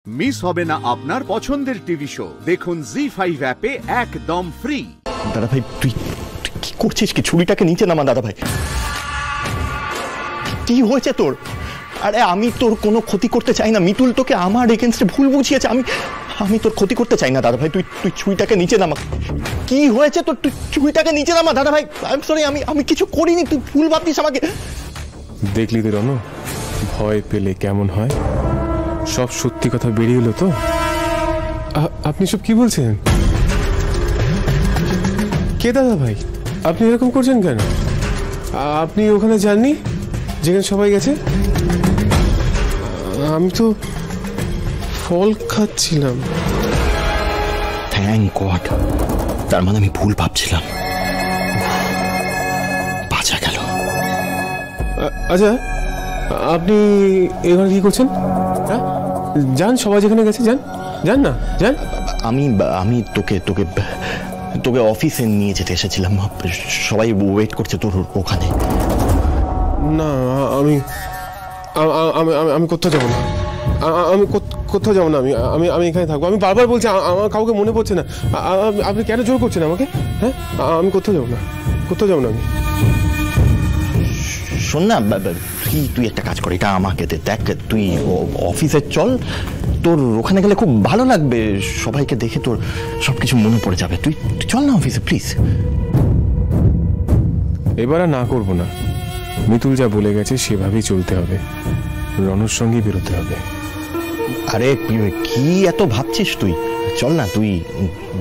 Miss হবে না আপনার পছন্দের টিভি শো। দেখুন জি5 অ্যাপে একদম ফ্রি। দাদা ভাই তুই কি করছিস? কি ছুরিটাকে নিচে নামা দাদা ভাই। কি হয়েছে তোর? আরে আমি তোর কোনো ক্ষতি করতে চাই না। মিতুল তোকে আমার এগেইনস্টে ভুল বুঝিয়েছে। আমি তোর ক্ষতি করতে চাই না দাদা ভাই। তুই ছুরিটাকে নিচে নামা। কি হয়েছে তোর? তুই ছুরিটাকে নিচে নামা দাদা ভাই। আই এম সরি, আমি কিছু করিনি। তুই ভুল ভাবতিস আমাকে। দেখলি তো রনো, ভয় পেলে কেমন হয়। সব সত্যি কথা বেরিয়ে এলো তো। আপনি সব কি বলছেন? কে দাদা ভাই? আপনি এরকম করছেন কেন? আপনি ওখানে যাননি যেখানে সবাই গেছে? আমি তো ফল খাচ্ছিলাম। Thank god. তার মানে আমি ভুল ভাবছিলাম। বাঁচা গেল। আচ্ছা, আপনি এখানে কি করছেন? যান, সবাই যেখানে গেছে যান। যান না, যান। আমি তোকে অফিসে নিয়ে যেতে এসেছিলাম। সবাই ওয়েট করছে তোর ওখানে। না, আমি কোথাও যাবো না। আমি কোথাও যাবো না। আমি এখানে থাকবো। আমি বারবার বলছি, আমার কাউকে মনে পড়ছে না। আপনি কেন জোর করছেন আমাকে? হ্যাঁ, আমি কোথাও যাবো না। কোথাও যাবো না আমি। শোন না, তুই একটা কাজ কর, এটা আমাকে দে। দেখ, তুই অফিসে চল। তোর ওখানে গেলে খুব ভালো লাগবে। সবাইকে দেখে তোর সবকিছু মনে পড়ে যাবে। তুই চল না অফিসে প্লিজ। এবার আর না করবো না। মিতুল যা বলে গেছে সেভাবেই চলতে হবে। রনর সঙ্গে বেরোতে হবে। আরে কি এত ভাবছিস তুই? চল না, তুই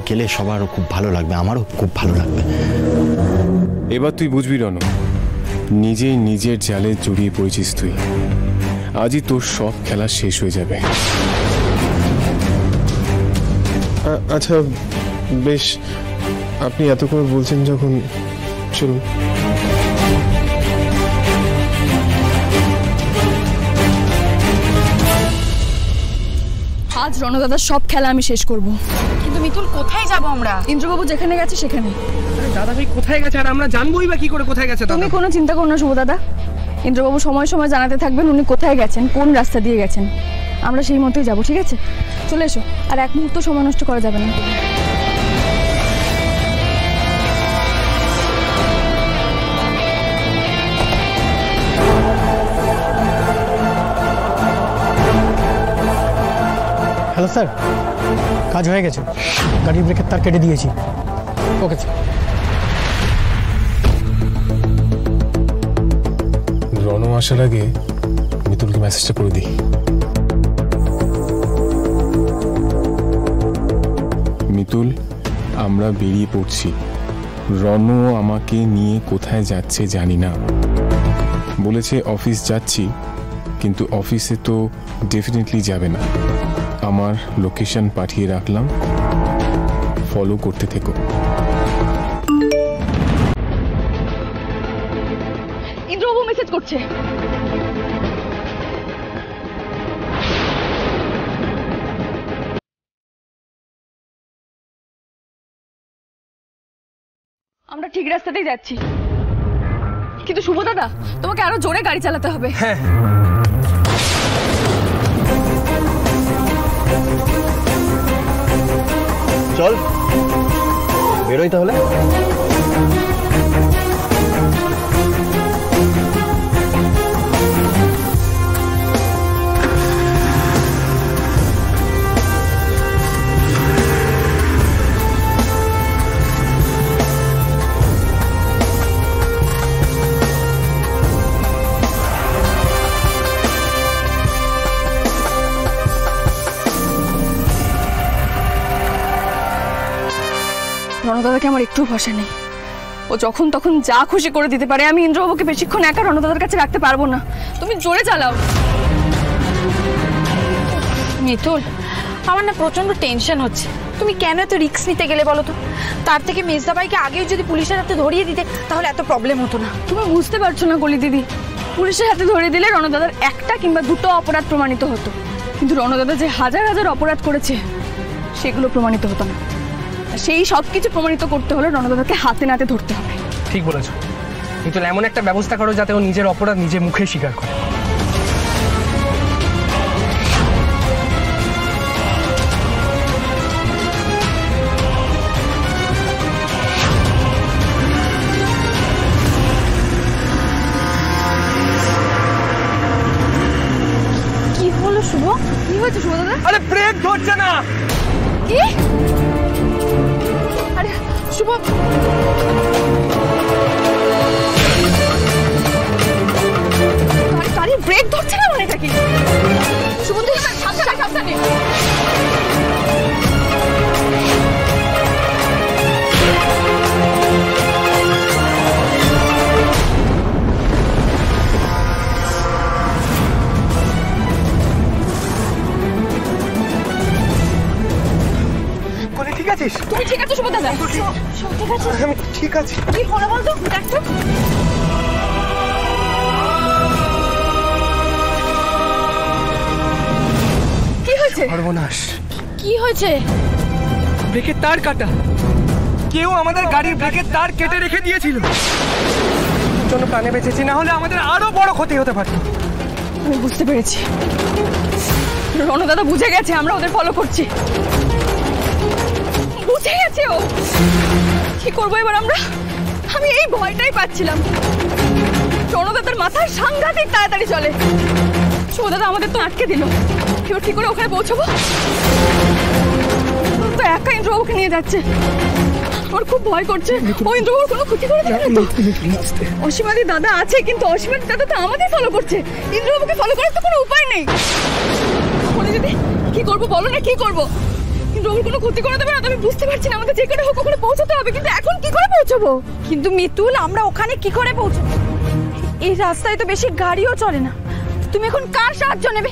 গেলে সবারও খুব ভালো লাগবে, আমারও খুব ভালো লাগবে। এবার তুই বুঝবি রনো, নিজেই নিজের জালে জড়িয়ে পড়েছিস তুই। আজই তোর সব খেলা শেষ হয়ে যাবে। আচ্ছা বেশ, আপনি এত করে বলছেন যখন, চলুন। আজ রণদাদার সব খেলা আমি শেষ করব। কিন্তু মিতুল, কোথায় যাব আমরা? ইন্দ্রবাবু যেখানে গেছে সেখানে। দাদা ভাই কোথায় গেছে আর আমরা জানবোই বা কি করে কোথায় গেছে? তুমি কোনো চিন্তা করো না শুভ দাদা। ইন্দ্রবাবু সময় সময় জানাতে থাকবেন উনি কোথায় গেছেন, কোন রাস্তা দিয়ে গেছেন। আমরা সেই মতোই যাব, ঠিক আছে? চলে এসো, আর এক মুহূর্ত সময় নষ্ট করা যাবে না। হ্যালো স্যার, কাজ হয়ে গেছে। গাড়ির ব্রেকের তার কেটে দিয়েছি। Okay sir. রনো আসার আগে মিতুলকে মেসেজটা করে দিই। মিতুল, আমরা বেরিয়ে পড়ছি। রনো আমাকে নিয়ে কোথায় যাচ্ছে জানি না। বলেছে অফিস যাচ্ছি, কিন্তু অফিসে তো ডেফিনেটলি যাবে না। আমার লোকেশন পাঠিয়ে রাখলাম, ফলো করতে থেকো। ইন্দ্রবাবু মেসেজ করছে। আমরা ঠিক রাস্তাতেই যাচ্ছি, কিন্তু শুভ দাদা তোমাকে আরো জোরে গাড়ি চালাতে হবে। হ্যাঁ, চল বেরোই তাহলে। রণদাদাকে আমার একটু ভরসা নেই। ও যখন তখন যা খুশি করে দিতে পারে। আমি ইন্দ্রবাবুকে বেশিক্ষণ একা রণদাদার কাছে রাখতে পারবো না। তুমি জোরে চালাও। মিতুল, আমার না প্রচন্ড টেনশন হচ্ছে। তুমি কেন এত রিস্ক নিতে গেলে বলো তো? তার থেকে মেজদাবাইকে আগেই যদি পুলিশের হাতে ধরিয়ে দিতে তাহলে এত প্রবলেম হতো না। তুমি বুঝতে পারছো না গলি দিদি, পুলিশের হাতে ধরিয়ে দিলে রণদাদার একটা কিংবা দুটো অপরাধ প্রমাণিত হতো, কিন্তু রণদাদা যে হাজার হাজার অপরাধ করেছে সেগুলো প্রমাণিত হতো না। সেই সব কিছু প্রমাণিত করতে হলে রণদাদাকে হাতে নাতে ধরতে হবে। ঠিক বলেছো। মিতুল, এমন একটা ব্যবস্থা করো যাতে ও নিজের অপরাধ নিজে মুখে স্বীকার করে। হয়েছে শুভ দাদা? আরে ব্রেক ধরছে না। কি? আরে শুভ, গাড়ির ব্রেক ধরছে না মানে কি? শুভ তুই সাবধানে সাবধানে। ঠিক আছিস? তুমি ঠিক আছো শুভ দাদা? সব ঠিক আছে? আমি ঠিক আছি। কি হলো বলতো? দেখ তো। কি হয়েছে? সর্বনাশ। কি হয়েছে? ব্রেকের তার কাটা। কেউ আমাদের গাড়ির ব্রেকের তার কেটে রেখে দিয়েছিল। জন্য প্রাণে বেঁচেছি, না হলে আমাদের আরো বড় ক্ষতি হতে পারত। আমি বুঝতে পেরেছি, রণ দাদা বুঝে গেছে আমরা ওদের ফলো করছি। বুঝে গেছে ও। কি করবো এবার আমরা? আমি এই ভয়টাই পাচ্ছিলাম। রণদাদার মাথায় সাংঘাতিক তাড়াতাড়ি চলে। শুভদাদা আমাদের তো আটকে দিল, এবার কি করে ওখানে পৌঁছবো? তো একা ইন্দ্রবাবুকে নিয়ে যাচ্ছে, আমার খুব ভয় করছে। ও ইন্দ্রবাবুর কোনো ক্ষতি করে দেবে না তো? অসীমাদি দাদা আছে, কিন্তু অসীমাদি দাদা তো আমাদের ফলো করছে, ইন্দ্রবাবুকে ফলো করার তো কোনো উপায় নেই। দিদি কি করবো বলো না, কি করবো? ইন্দ্রবাবুর কোনো ক্ষতি করে দেবে না তো? আমি বুঝতে পারছি না, আমাদের যে করে হোক ওখানে পৌঁছাতে হবে, কিন্তু এখন কি করে পৌঁছাবো? কিন্তু মিতুল, আমরা ওখানে কি করে পৌঁছবো? এই রাস্তায় তো বেশি গাড়িও চলে না। তুমি এখন কার সাহায্য নেবে?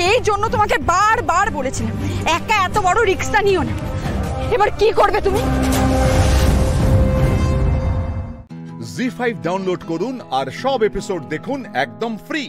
এই জন্য তোমাকে বারবার বলেছিলাম একা এত বড় রিস্কটা নিও না। এবার কি করবে তুমি? জি5 ডাউনলোড করুন আর সব এপিসোড দেখুন একদম ফ্রি।